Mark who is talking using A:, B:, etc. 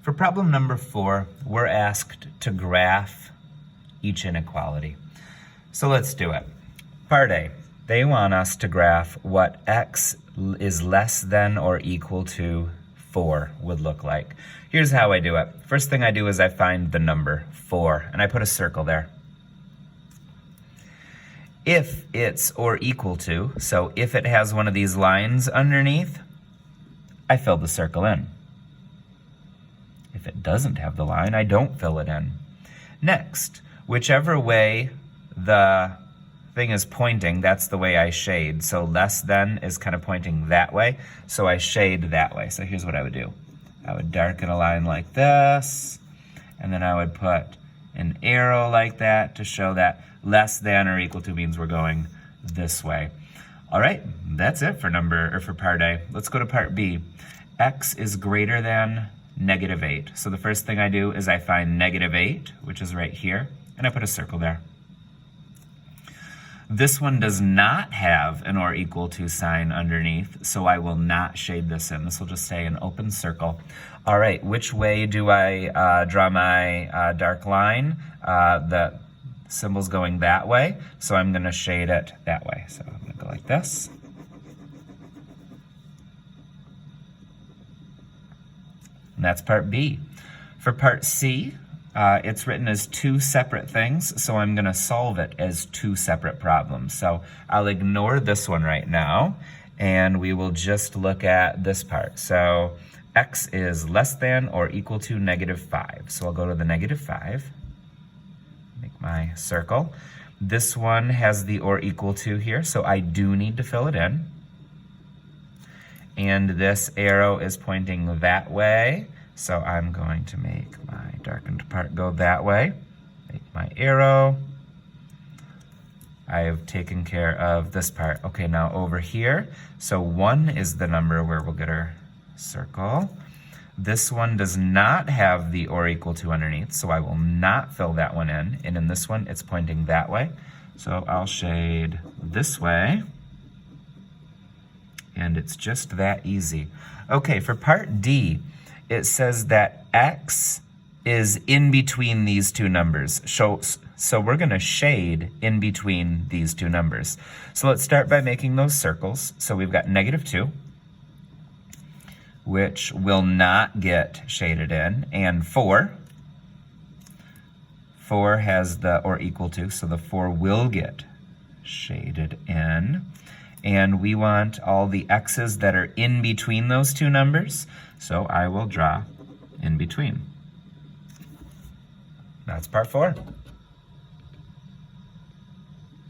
A: For problem number 4, we're asked to graph each inequality. So let's do it. Part A, they want us to graph what x is less than or equal to 4 would look like. Here's how I do it. First thing I do is I find the number 4, and I put a circle there. If it's or equal to, so if it has one of these lines underneath, I fill the circle in. If it doesn't have the line, I don't fill it in. Next, whichever way the thing is pointing, that's the way I shade. So less than is kind of pointing that way, so I shade that way. So here's what I would do. I would darken a line like this, and then I would put an arrow like that to show that less than or equal to means we're going this way. All right, that's it for part A. Let's go to part B. X is greater than -8. So the first thing I do is I find -8, which is right here, and I put a circle there. This one does not have an or equal to sign underneath, so I will not shade this in. This will just stay an open circle. All right, which way do I draw my dark line? The symbol's going that way, so I'm gonna shade it that way. So I'm gonna go like this. And that's part B. For part C, it's written as 2 separate things, so I'm gonna solve it as 2 separate problems. So I'll ignore this one right now, and we will just look at this part. So x is less than or equal to -5. So I'll go to the -5, make my circle. This one has the or equal to here, so I do need to fill it in. And this arrow is pointing that way, so I'm going to make my darkened part go that way. Make my arrow. I have taken care of this part. Okay, now over here, so 1 is the number where we'll get our circle. This one does not have the or equal to underneath, so I will not fill that one in. And in this one, it's pointing that way. So I'll shade this way. And it's just that easy. Okay, for part D, it says that x is in between these 2 numbers. So we're gonna shade in between these 2 numbers. So let's start by making those circles. So we've got -2, which will not get shaded in, and 4. 4 has the or equal to, so the 4 will get shaded in. And we want all the x's that are in between those 2 numbers, so I will draw in between. That's part 4.